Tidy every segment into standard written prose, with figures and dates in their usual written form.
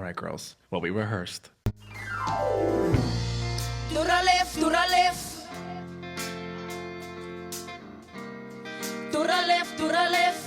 right, girls. Well, we rehearsed. To the left, to the left. To the left, to the left.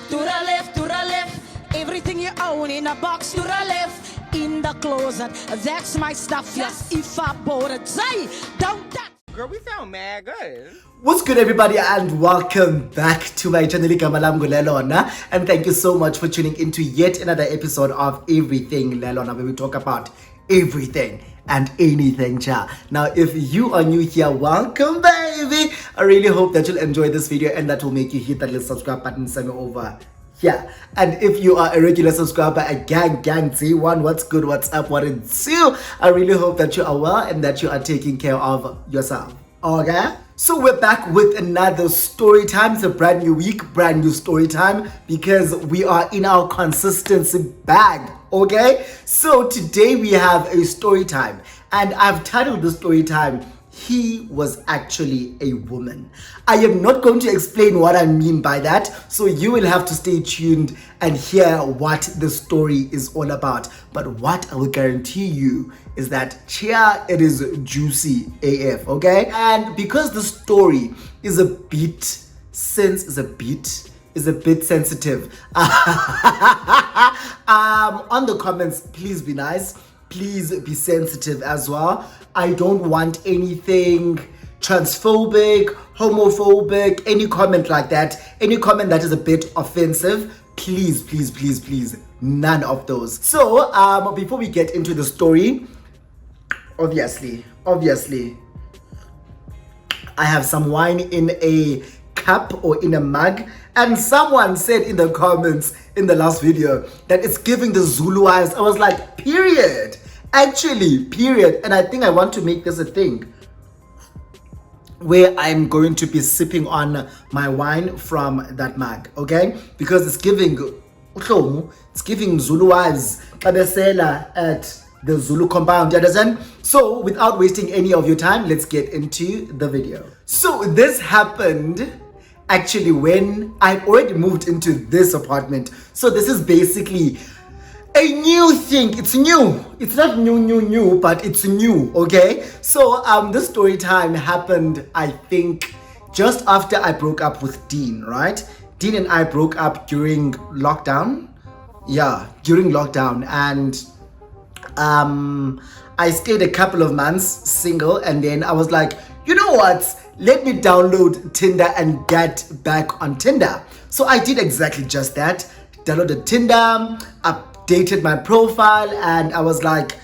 To the left, to the left. Everything you own in a box. To the left, in the closet. That's my stuff. Yes, if I bought it, say, don't touch. Girl, we sound mad good. What's good, everybody, and welcome back to my channel Lelona, and thank you so much for tuning into yet another episode of Everything Lelona, where we talk about everything and anything, cha. Now, if you are new here, welcome, baby. I really hope that you'll enjoy this video and that will make you hit that little subscribe button send me over. Yeah, and if you are a regular subscriber, a gang Z1, what's good, what's up, what it's you? I really hope that you are well and that you are taking care of yourself. Okay? So we're back with another story time. It's a brand new week, brand new story time, because we are in our consistency bag. Okay? So today we have a story time, and I've titled the story time, He Was Actually a Woman. I am not going to explain what I mean by that, so you will have to stay tuned and hear what the story is all about. But what I will guarantee you is that it is juicy AF, okay? And because the story is a bit sensitive, on the comments, please be nice. Please be sensitive as well. I don't want anything transphobic, homophobic, any comment like that. Any comment that is a bit offensive, please, none of those. So, before we get into the story, obviously, I have some wine in a cup or in a mug, and someone said in the comments in the last video that it's giving the Zulu eyes. I was like, period. Actually, period. And I think I want to make this a thing where I'm going to be sipping on my wine from that mug, okay? Because it's giving Zulu eyes at the Zulu compound, you understand? So without wasting any of your time, let's get into the video. So this happened actually when I already moved into this apartment. So this is basically a new thing. It's new. It's not new, but it's new, okay? So this story time happened, I think, just after I broke up with Dean, right? Dean and I broke up during lockdown. Yeah, during lockdown. And I stayed a couple of months single, and then I was like, you know what? Let me download Tinder and get back on Tinder. So I did exactly just that. Downloaded Tinder, updated my profile, and I was like,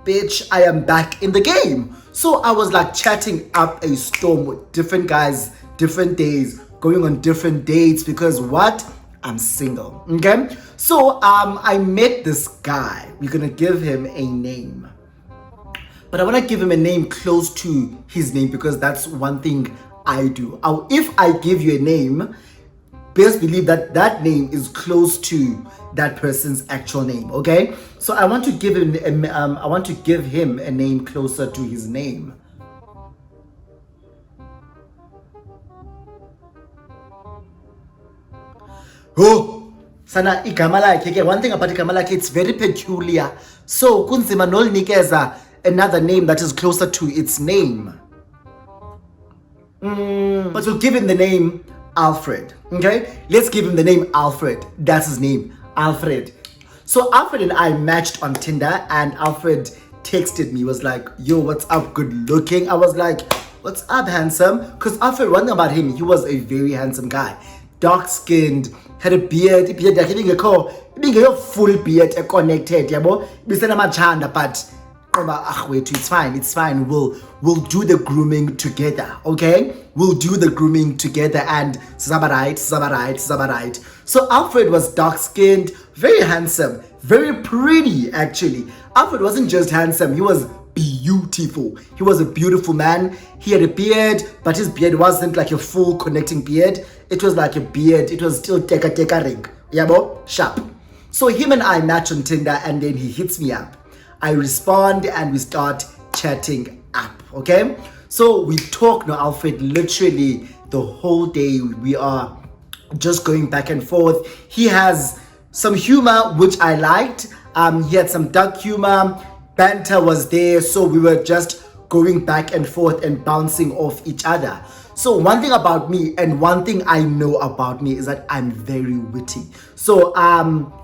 bitch, I am back in the game. So I was like chatting up a storm with different guys, different days, going on different dates, because what? I'm single, okay? So I met this guy. We're gonna give him a name. But I want to give him a name close to his name, because that's one thing I do. If I give you a name, best believe that that name is close to that person's actual name, okay? So I want to give him a name closer to his name. Oh, sana igama lakhe. One thing about igama lakhe, it's very peculiar. So kunzima nolinikeza another name that is closer to its name. But we'll give him the name Alfred, okay? Let's give him the name Alfred. That's his name, Alfred. So Alfred and I matched on Tinder, and Alfred texted me, was like, yo, what's up, good looking? I was like, what's up, handsome? Because Alfred, one thing about him, he was a very handsome guy. Dark skinned, had a beard, being a full beard, connected, yabo. But it's fine. We'll do the grooming together, okay? We'll do the grooming together, and zabarite. So Alfred was dark-skinned, very handsome, very pretty, actually. Alfred wasn't just handsome, he was beautiful. He was a beautiful man. He had a beard, but his beard wasn't like a full connecting beard. It was like a beard. It was still teka ring. Yabo? Sharp. So him and I match on Tinder, and then he hits me up. I respond and we start chatting up, okay? So we talk now, Alfred, literally the whole day. We are just going back and forth. He has some humor, which I liked. He had some dark humor. Banter was there, so we were just going back and forth and bouncing off each other. So one thing about me, and one thing I know about me, is that I'm very witty. So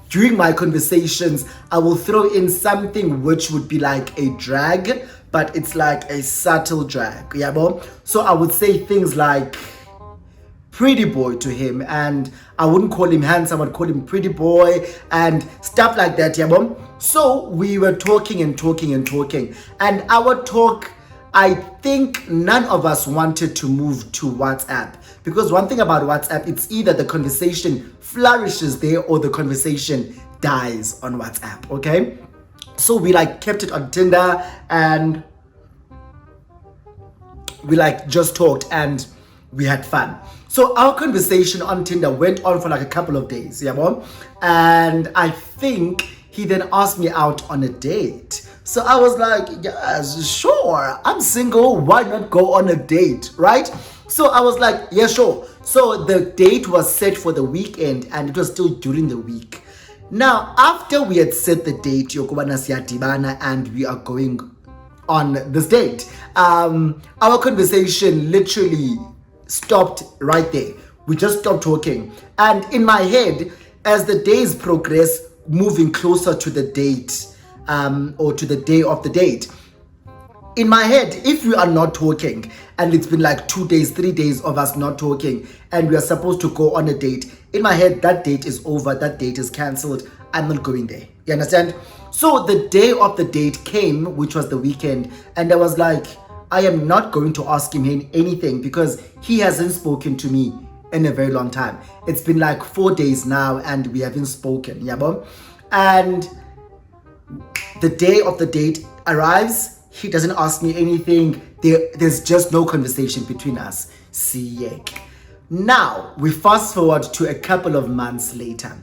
during my conversations, I will throw in something which would be like a drag, but it's like a subtle drag. Yeah, so I would say things like pretty boy to him, and I wouldn't call him handsome, I'd call him pretty boy and stuff like that. Yeah, so we were talking and talking and talking, and our talk, I think none of us wanted to move to WhatsApp, because one thing about WhatsApp, it's either the conversation flourishes there or the conversation dies on WhatsApp. Okay, so we like kept it on Tinder, and we like just talked and we had fun. So our conversation on Tinder went on for like a couple of days, yeah, and I think he then asked me out on a date. So I was like, yes, sure, I'm single, why not go on a date, right? So I was like, yeah, sure. So the date was set for the weekend, and it was still during the week. Now, after we had set the date, Yokubana Siatibana, and we are going on this date, our conversation literally stopped right there. We just stopped talking. And in my head, as the days progress, moving closer to the date, or to the day of the date, in my head, if we are not talking and it's been like 2 days, 3 days of us not talking, and we are supposed to go on a date, in my head, that date is over, that date is cancelled, I'm not going there. You understand? So the day of the date came, which was the weekend, and I was like, I am not going to ask him anything, because he hasn't spoken to me in a very long time. It's been like 4 days now and we haven't spoken. Yeah, and the day of the date arrives, he doesn't ask me anything. There's just no conversation between us. Now we fast forward to a couple of months later.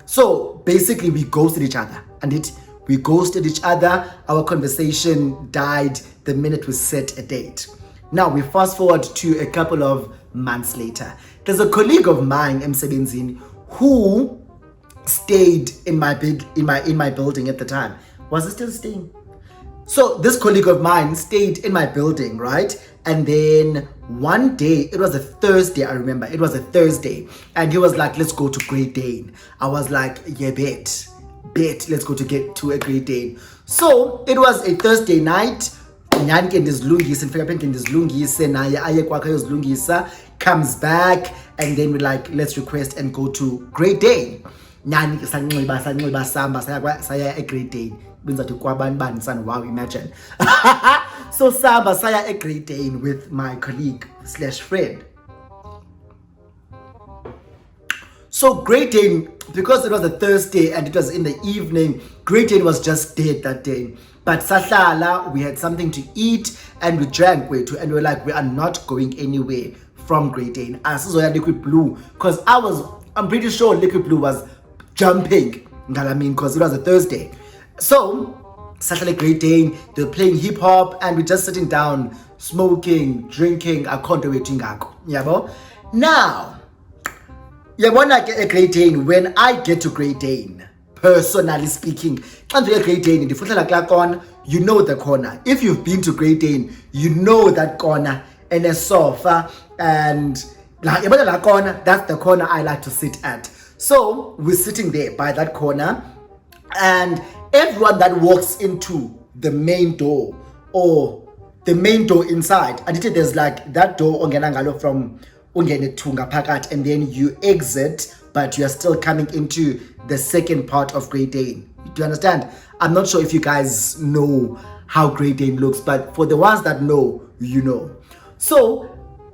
So basically we ghosted each other, and we ghosted each other. Our conversation died the minute we set a date. Now we fast forward to a couple of months later. There's a colleague of mine, Msebenzini, who stayed in my building at the time. Was he still staying? So this colleague of mine stayed in my building, right? And then one day, it was a Thursday, I remember. It was a Thursday. And he was like, let's go to Great Dane. I was like, yeah, bet, let's go to a Great Dane. So it was a Thursday night. Comes back, and then we're like, let's request and go to Great Dane. Saya a Great Dane. Wow, imagine. So Samba saya a Great Dane with my colleague / friend. So Great Dane, because it was a Thursday and it was in the evening, Great Dane was just dead that day. But Sahlala, we had something to eat and we drank way too, and we were like, we are not going anywhere from Great Dane. Asizoya Liquid Blue, because I'm pretty sure Liquid Blue was jumping, because it was a Thursday. So Saturday Great Dane, they were playing hip hop, and we're just sitting down, smoking, drinking. I can't do it. Now, a Great Dane, when I get to Great Dane, personally speaking, Great Dane, you know the corner. If you've been to Great Dane, you know that corner, and a sofa, and corner, that's the corner I like to sit at. So we're sitting there by that corner, and everyone that walks into the main door, or the main door inside, and there's like that door from pakat, and then you exit, but you are still coming into the second part of Great Dane. Do you understand? I'm not sure if you guys know how Great Dane looks, but for the ones that know, you know. So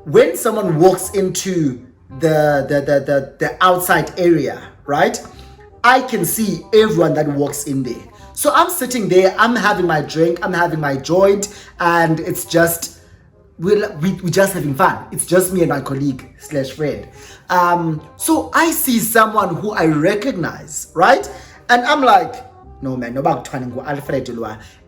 when someone walks into the outside area, right, I can see everyone that walks in there. So I'm sitting there, I'm having my drink, I'm having my joint, and it's just we're just having fun. It's just me and my colleague / friend. So I see someone who I recognize, right? And I'm like, no man, no back Alfred.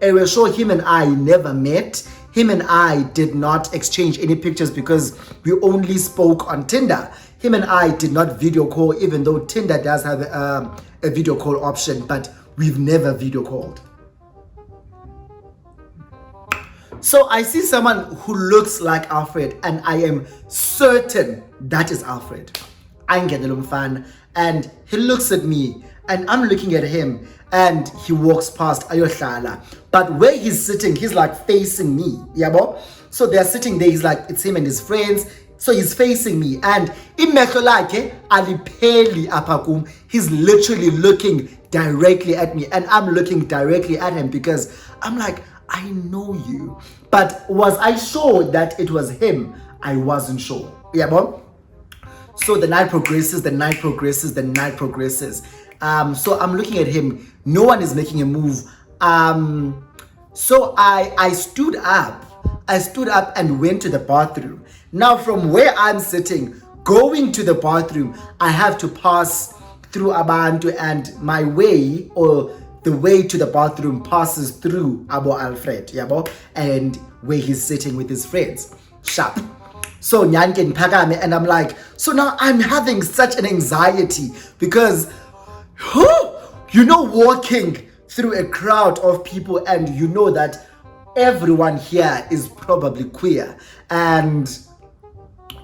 I will show him and I never met. him and I did not exchange any pictures because we only spoke on Tinder. Him and I did not video call, even though Tinder does have a video call option, but we've never video called. So I see someone who looks like Alfred, and I am certain that is Alfred. I'm getting fan, and he looks at me, and I'm looking at him, and he walks past Ayoshala. But where he's sitting, he's like facing me. Yabo? So they're sitting there, he's like, it's him and his friends. So he's facing me, and imehlo lakhe alipheli apha kum. He's literally looking directly at me, and I'm looking directly at him because I'm like, I know you. But was I sure that it was him? I wasn't sure. Yeah, bro? So the night progresses, the night progresses, the night progresses. So I'm looking at him. No one is making a move. So I stood up. I stood up and went to the bathroom. Now from where I'm sitting, going to the bathroom, I have to pass through Abantu, and my way, or the way to the bathroom, passes through Abo Alfred, yabo, and where he's sitting with his friends. Sharp. So Nyanken Pagame, and I'm like, so now I'm having such an anxiety because, you know, walking through a crowd of people, and you know that everyone here is probably queer, and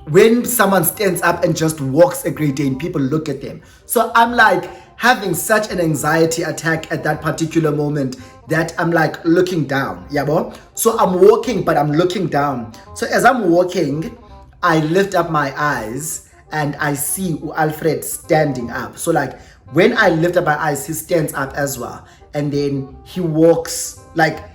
when someone stands up and just walks a great day and people look at them. So I'm like having such an anxiety attack at that particular moment that I'm like looking down. Yabo? So I'm walking, but I'm looking down. So as I'm walking, I lift up my eyes and I see Alfred standing up. So like when I lift up my eyes, he stands up as well. And then he walks like,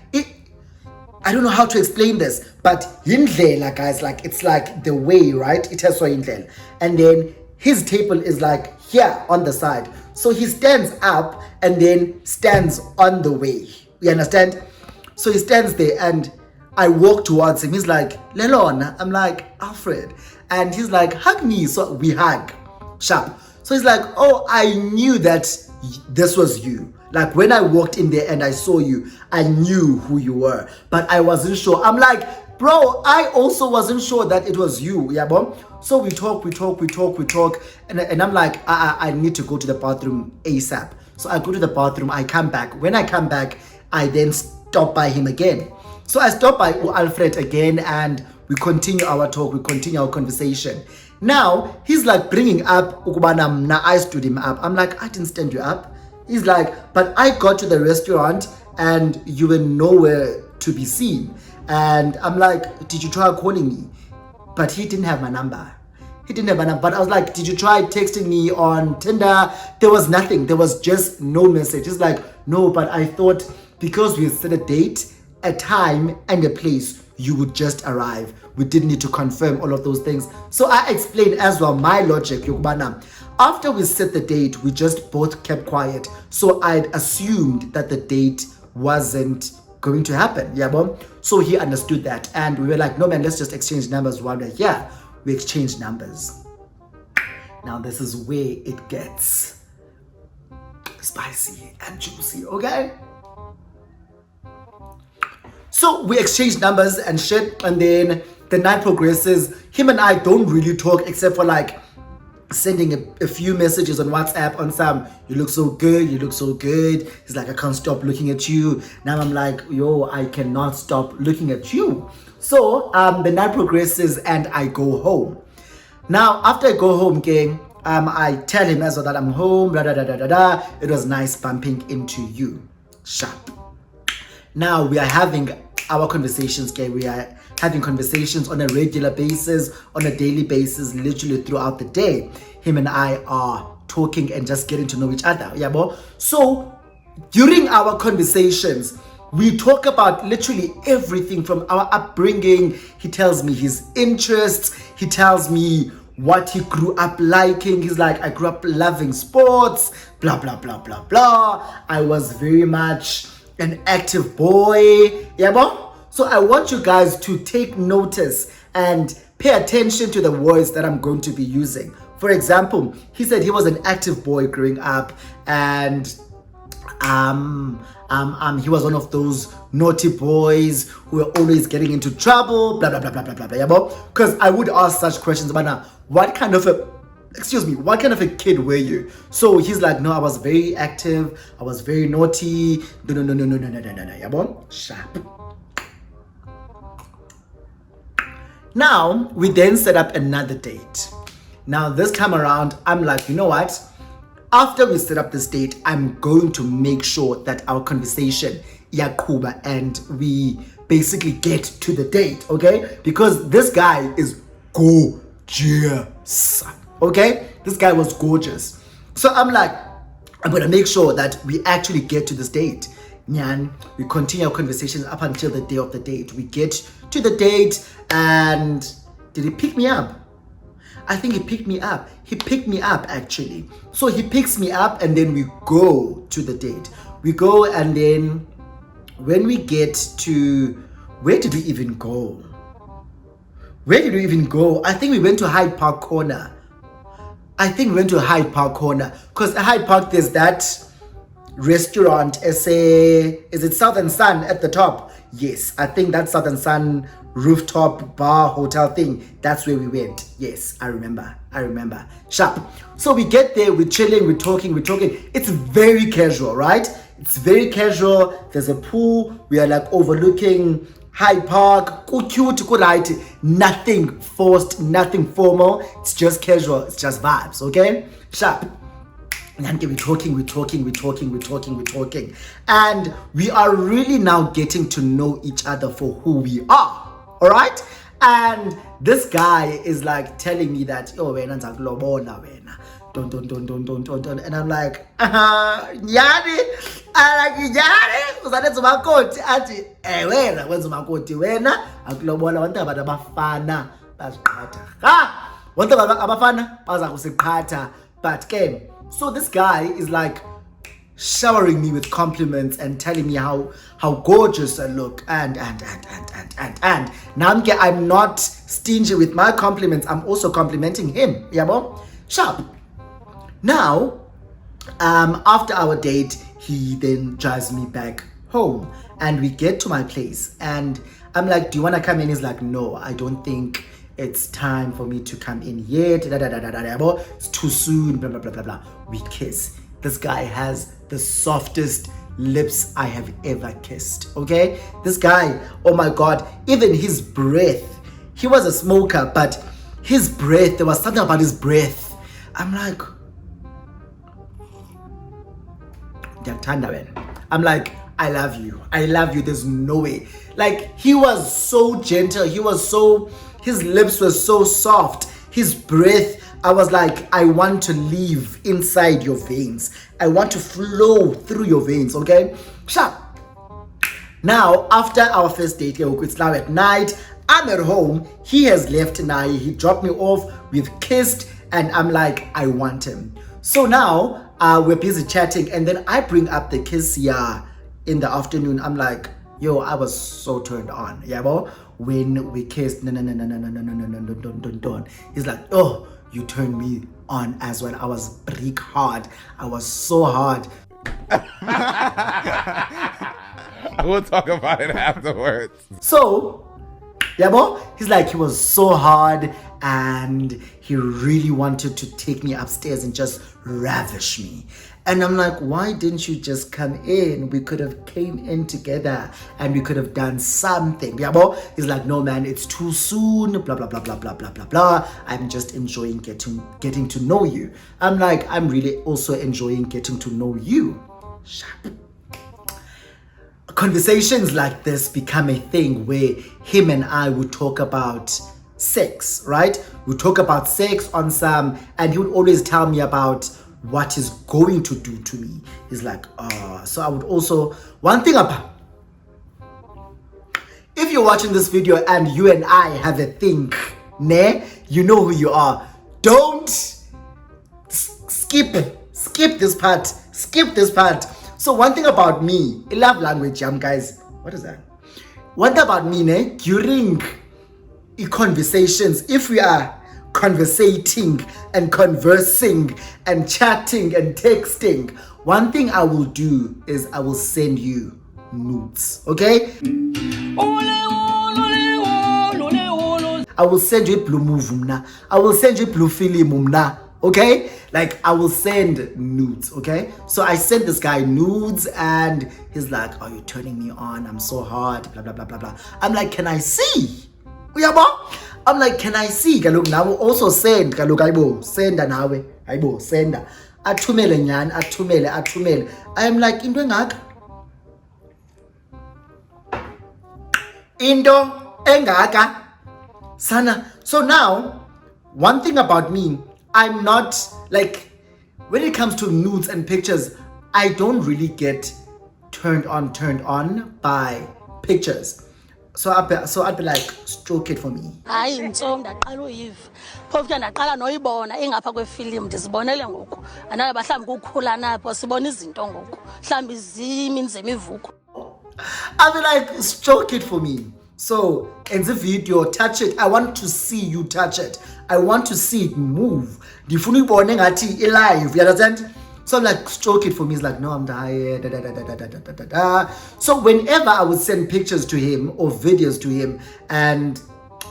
I don't know how to explain this, but Yindlela, guys, like it's like the way, right? It has so Yindlela. And then his table is like here on the side. So he stands up and then stands on the way. You understand? So he stands there and I walk towards him. He's like, Lelona. I'm like, Alfred. And he's like, hug me. So we hug. Sharp. So he's like, oh, I knew that this was you. Like when I walked in there and I saw you, I knew who you were, but I wasn't sure. I'm like, bro, I also wasn't sure that it was you. Yeah, bro. So we talk, and I'm like, I need to go to the bathroom ASAP. So I go to the bathroom, I come back. When I come back, I then stop by him again. So I stop by Alfred again, and we continue our talk, we continue our conversation. Now, he's like bringing up, I stood him up. I'm like, I didn't stand you up. He's like, but I got to the restaurant and you were nowhere to be seen. And I'm like, did you try calling me? But he didn't have my number. He didn't have my number. But I was like, did you try texting me on Tinder? There was nothing. There was just no message. He's like, no, but I thought because we set a date, a time, and a place, you would just arrive. We didn't need to confirm all of those things. So I explained as well my logic. After we set the date, we just both kept quiet. So I'd assumed that the date wasn't going to happen. Yeah, bro? So he understood that. And we were like, no, man, let's just exchange numbers while we're here. We exchanged numbers. Now, this is where it gets spicy and juicy, okay? So we exchanged numbers and shit. And then the night progresses. Him and I don't really talk except for like sending a few messages on WhatsApp on some, you look so good, you look so good. He's like, I can't stop looking at you. Now I'm like, yo, I cannot stop looking at you. So the night progresses and I go home. Now, after I go home, gang, I tell him as well that I'm home, blah, blah, blah, blah, blah, blah. It was nice bumping into you. Sharp. Now we are having our conversations, gang. We are having conversations on a regular basis, on a daily basis, literally throughout the day. Him and I are talking and just getting to know each other. Yeah, bro? So during our conversations, we talk about literally everything from our upbringing. He tells me his interests. He tells me what he grew up liking. He's like, I grew up loving sports, blah, blah, blah, blah, blah. I was very much an active boy. Yeah, bro? So I want you guys to take notice and pay attention to the words that I'm going to be using. For example, he said he was an active boy growing up, and he was one of those naughty boys who were always getting into trouble, blah blah blah blah blah blah blah. Because I would ask such questions about what kind of a kid were you? So he's like, no, I was very active, I was very naughty. No. Sharp. Now we then set up another date. Now this time around, I'm like, you know what? After we set up this date, I'm going to make sure that our conversation yakuba and we basically get to the date, okay? Because this guy is gorgeous, okay? This guy was gorgeous. So I'm like, I'm gonna make sure that we actually get to this date. Nyan, we continue our conversations up until the day of the date. We get to the date, and did he pick me up? I think he picked me up. He picked me up actually. So he picks me up and then we go to the date. We go, and then when we get to, where did we even go? I think we went to Hyde Park Corner. Because at Hyde Park there's that restaurant, is it Southern Sun at the top? Yes, I think that's Southern Sun rooftop bar hotel thing. That's where we went. Yes, I remember. Sharp. So we get there, we're chilling, we're talking. It's very casual, right? It's very casual. There's a pool. We are like overlooking Hyde Park. Cute, right? Nothing forced, nothing formal. It's just casual. It's just vibes, okay? Sharp. And we're talking. And we are really now getting to know each other for who we are. All right? And this guy is like telling me that, oh, wena nzakulobola wena. Don't. And I'm like, nyani? Uzanetha umakoti athi, wena wenza umakoti wena akulobola wantu abantu abafana baziqhatha. Wantu abafana baza kusiqhatha. But ke, so this guy is like showering me with compliments and telling me how gorgeous I look and now I'm not stingy with my compliments. I'm also complimenting him. Yabo? Sharp. Now, after our date, he then drives me back home and we get to my place and I'm like, do you want to come in? He's like, no, I don't think it's time for me to come in yet. It's too soon, blah, blah, blah, blah, blah. We kiss. This guy has the softest lips I have ever kissed, okay? This guy, oh my God, even his breath. He was a smoker, but his breath, there was something about his breath. I'm like, I'm like, I love you. There's no way. Like, he was so gentle. His lips were so soft. His breath, I was like, I want to live inside your veins. I want to flow through your veins, okay? Sharp. Now, after our first date, it's now at night. I'm at home. He has left now. He dropped me off. We've kissed. And I'm like, I want him. So now, we're busy chatting. And then I bring up the kiss in the afternoon. I'm like, yo, I was so turned on. Yeah, bro? When we kissed, no. He's like, oh, you turned me on as well. I was brick hard. I was so hard. We'll talk about it afterwards. So, yeah, bro? He's like, he was so hard and he really wanted to take me upstairs and just ravish me. And I'm like, why didn't you just come in? We could have came in together and we could have done something. Yeah, bro? He's like, no, man, it's too soon. Blah, blah, blah, blah, blah, blah, blah, blah. I'm just enjoying getting to know you. I'm like, I'm really also enjoying getting to know you. Sharp. Conversations like this become a thing where him and I would talk about sex, right? We talk about sex on some, and he would always tell me about what he's going to do to me. He's like, so I would also, one thing about, if you're watching this video and you and I have a thing, you know who you are. Don't skip this part. So one thing about me, I love language, guys. What is that? One thing about me, during conversations, if we are conversating and conversing and chatting and texting, one thing I will do is I will send you nudes, okay? I will send you a blue movie, mna. I will send you a blue film, mna. Okay? Like, I will send nudes, okay? So I sent this guy nudes and he's like, oh, you're turning me on. I'm so hot, blah, blah, blah, blah, blah. I'm like, can I see? Uyabo? I'm like, can I see? Kaluk, now also send. Kaluk, aibo, send nawe. Aibo, send. Athumele nyani, athumele. I'm like, into engaka? Into engaka? Sana. So now, one thing about me, I'm not like, when it comes to nudes and pictures, I don't really get turned on by pictures. So I'd be like, stroke it for me. Hayi intsongo ndaqala uyiva phofu ke ndaqala noyibona ingapha kwefilimu ndizibonele ngoku anayo mhlawumbi kukhula napho sibona izinto ngoku mhlawumbi izimini zemivuko. I'd be like, stroke it for me. So in the video, touch it. I want to see you touch it. I want to see it move. Ndifuna uyibone ngathi alive, you understand? So I'm like, stroke it for me. He's like, no, I'm tired. So whenever I would send pictures to him or videos to him and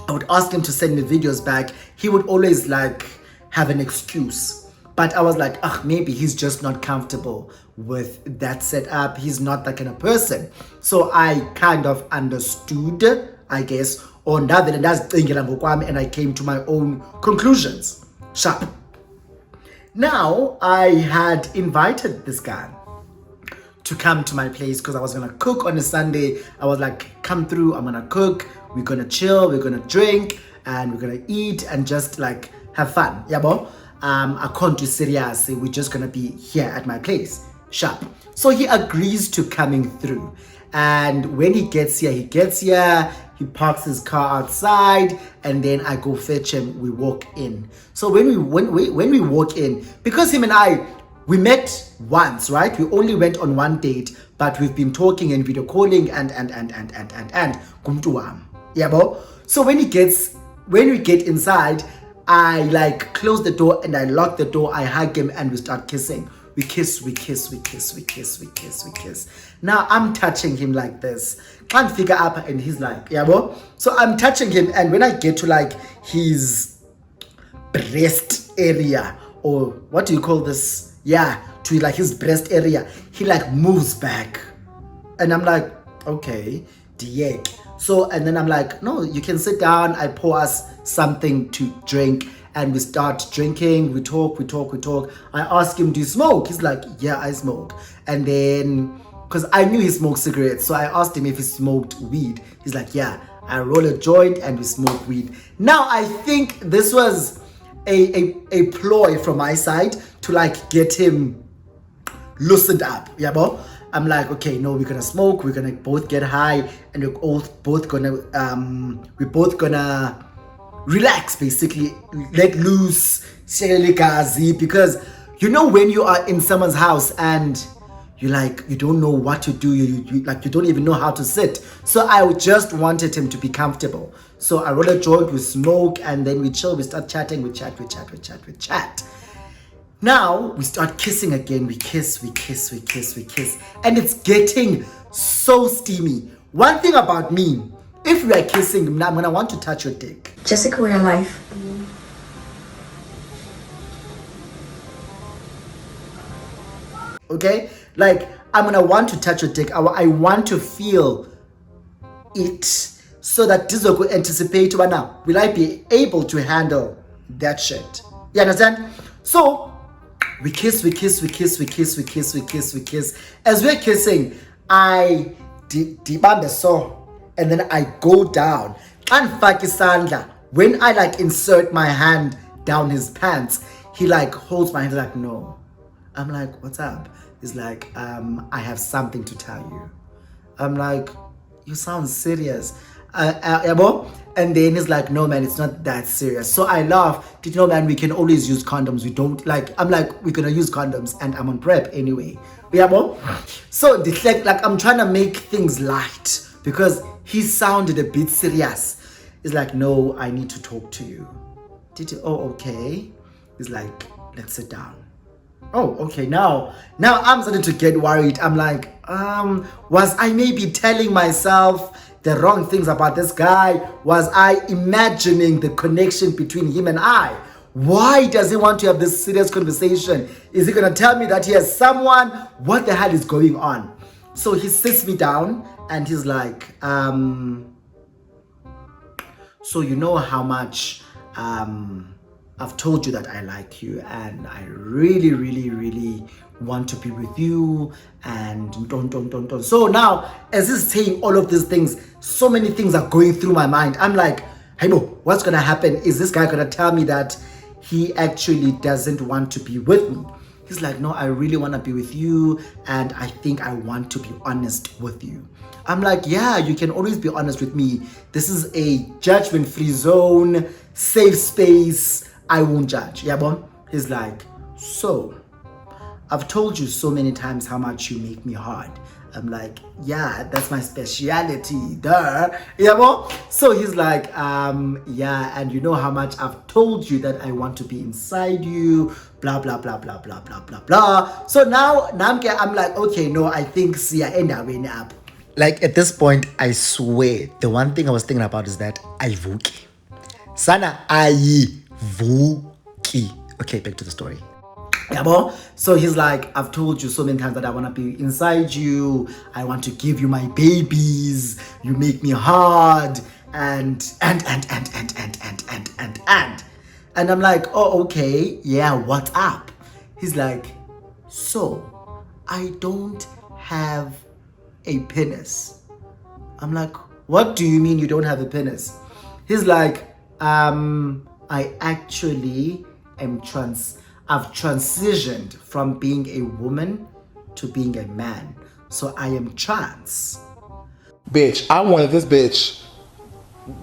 I would ask him to send me videos back, he would always like have an excuse. But I was like, maybe he's just not comfortable with that setup. He's not that kind of person. So I kind of understood, I guess, and I came to my own conclusions. Sharp. Now, I had invited this guy to come to my place because I was going to cook on a Sunday. I was like, come through, I'm going to cook, we're going to chill, we're going to drink, and we're going to eat and just like have fun. Yabo? I can't do serious. We're just going to be here at my place. Sharp. So he agrees to coming through. And when he gets here, he parks his car outside, and then I go fetch him. We walk in. So when we walk in, because him and I, we met once, right? We only went on one date, but we've been talking and video calling and kumtuam. Yeah, bo. So when we get inside, I like close the door and I lock the door. I hug him and we start kissing. We kiss. Now I'm touching him like this. Can't figure out, and he's like, yeah, bro. So I'm touching him, and when I get to like his breast area, or what do you call this? Yeah, to like his breast area, he like moves back. And I'm like, okay, diek. So, and then I'm like, no, you can sit down. I pour us something to drink. And we start drinking, we talk. I ask him, do you smoke? He's like, yeah, I smoke. And then, because I knew he smoked cigarettes, so I asked him if he smoked weed. He's like, yeah, I roll a joint and we smoke weed. Now, I think this was a ploy from my side to like get him loosened up, yeah, bro? I'm like, okay, no, we're gonna smoke, we're gonna both get high, and we're both gonna relax, basically, let loose, because you know when you are in someone's house and you don't know what to do, you don't even know how to sit. So I just wanted him to be comfortable. So I roll a joint, we smoke, and then we chill, we start chatting, we chat. Now we start kissing again, we kiss, and it's getting so steamy. One thing about me, if we are kissing, I'm gonna want to touch your dick. Jessica, real life. Okay? Like, I'm gonna want to touch your dick. I want to feel it so that this will anticipate now. Will I be able to handle that shit? You understand? So we kiss. As we're kissing, I dibambe the saw. And then I go down. And Fakisanda, when I like insert my hand down his pants, he like holds my hand like, no. I'm like, what's up? He's like, I have something to tell you. I'm like, you sound serious. And then he's like, no man, it's not that serious. So I laugh. Did you know, man, we can always use condoms. We don't like, I'm like, we're gonna use condoms and I'm on prep anyway. So like I'm trying to make things light because he sounded a bit serious. He's like, no, I need to talk to you. Oh, okay. He's like, let's sit down. Oh, okay. Now I'm starting to get worried. I'm like, was I maybe telling myself the wrong things about this guy? Was I imagining the connection between him and I? Why does he want to have this serious conversation? Is he gonna tell me that he has someone? What the hell is going on? So he sits me down and he's like, so you know how much I've told you that I like you and I really, really, really want to be with you and don't. So now, as he's saying all of these things, so many things are going through my mind. I'm like, hey Mo, what's gonna happen? Is this guy gonna tell me that he actually doesn't want to be with me? He's like, no, I really want to be with you and I think I want to be honest with you. I'm like, yeah, you can always be honest with me. This is a judgment-free zone, safe space. I won't judge. Yeah, bon? He's like, so, I've told you so many times how much you make me hard. I'm like, yeah, that's my speciality, duh. Yeah, bon? So he's like, yeah, and you know how much I've told you that I want to be inside you, blah, blah, blah, blah, blah, blah, blah, blah. So now I'm like, okay, no, I think Sia end up. Like at this point, I swear, the one thing I was thinking about is that I vuki. Sana vuki. Okay, back to the story. Yeah, so he's like, I've told you so many times that I want to be inside you. I want to give you my babies. You make me hard. And I'm like, oh, okay. Yeah, what's up? He's like, so I don't have a penis. I'm like, what do you mean you don't have a penis? He's like, I actually am I've transitioned from being a woman to being a man. So I am trans. Bitch, I wanted this bitch.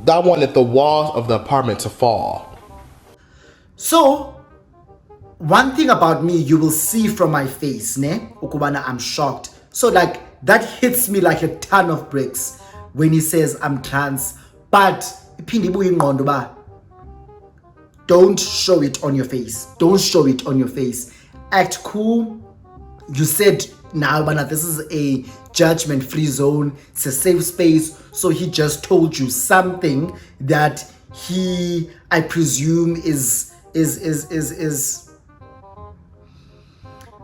I wanted the walls of the apartment to fall. So, one thing about me, you will see from my face, ne? Ukubana, I'm shocked. So like, that hits me like a ton of bricks when he says I'm trans. But, don't show it on your face. Don't show it on your face. Act cool. You said now, but this is a judgment-free zone. It's a safe space. So he just told you something that I presume is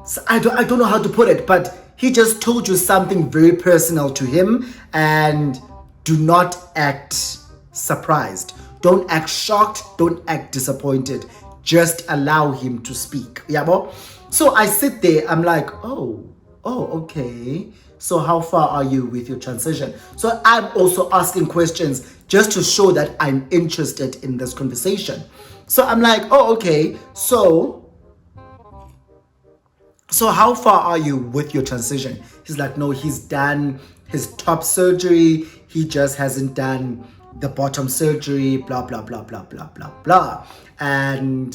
so I don't know how to put it, but he just told you something very personal to him, and do not act surprised. Don't act shocked. Don't act disappointed. Just allow him to speak. Yeah, bo? So I sit there. I'm like, oh, okay. So how far are you with your transition? So I'm also asking questions just to show that I'm interested in this conversation. So I'm like, oh, okay. So how far are you with your transition? He's like, no, he's done his top surgery. He just hasn't done the bottom surgery, blah, blah, blah, blah, blah, blah, blah. And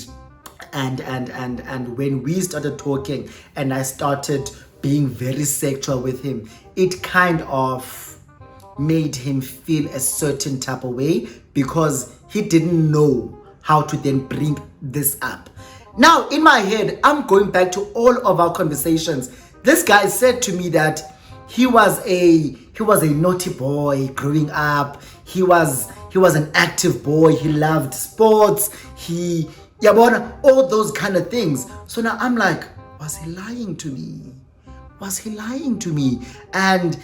when we started talking and I started being very sexual with him, it kind of made him feel a certain type of way because he didn't know how to then bring this up. Now, in my head, I'm going back to all of our conversations. This guy said to me that he was a naughty boy growing up. He was an active boy. He loved sports. All those kind of things. So now I'm like, was he lying to me? Was he lying to me? And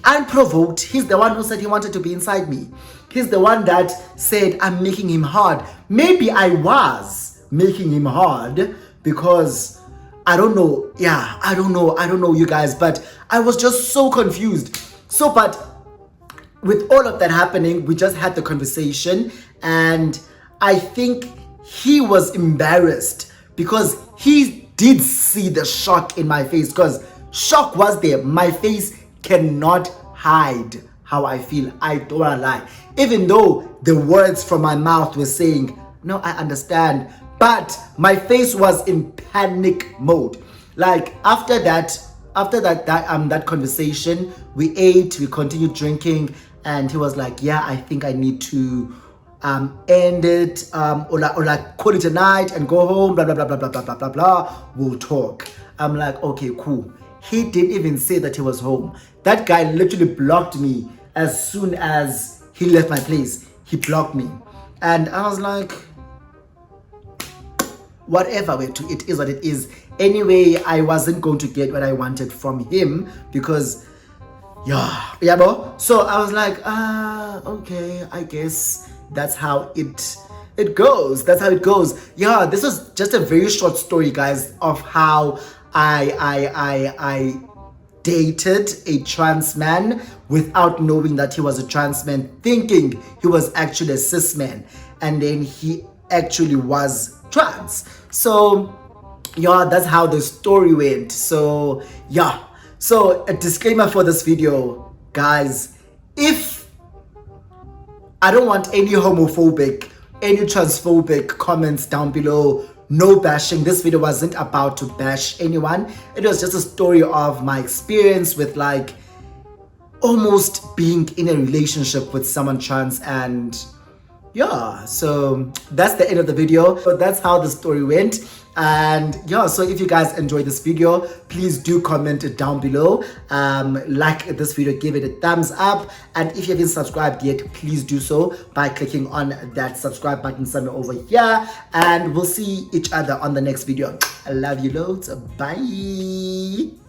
unprovoked, he's the one who said he wanted to be inside me. He's the one that said I'm making him hard. Maybe I was making him hard because I don't know. Yeah, I don't know you guys, but I was just so confused. So, but with all of that happening, we just had the conversation, and I think he was embarrassed because he did see the shock in my face, because shock was there. My face cannot hide how I feel. I don't wanna lie. Even though the words from my mouth were saying, no, I understand, but my face was in panic mode. Like after that conversation, we ate, we continued drinking, and he was like, yeah, I think I need to end it or like call it a night and go home, blah blah blah blah blah blah blah blah blah. We'll talk. I'm like, okay, cool. He didn't even say that he was home. That guy literally blocked me as soon as he left my place. He blocked me. And I was like, whatever, it is what it is. Anyway, I wasn't going to get what I wanted from him because, yeah, bro. So I was like, okay, I guess that's how it goes. That's how it goes. Yeah, this was just a very short story, guys, of how I dated a trans man without knowing that he was a trans man, thinking he was actually a cis man, and then he actually was trans. So yeah, that's how the story went. So yeah, so a disclaimer for this video, guys: if I don't want any homophobic, any transphobic comments down below. No bashing. This video wasn't about to bash anyone. It was just a story of my experience with like almost being in a relationship with someone trans, and yeah, so that's the end of the video. So that's how the story went. And yeah, so if you guys enjoyed this video, please do comment it down below. Like this video, give it a thumbs up, and if you haven't subscribed yet, please do so by clicking on that subscribe button somewhere over here, and we'll see each other on the next video. I love you loads. Bye.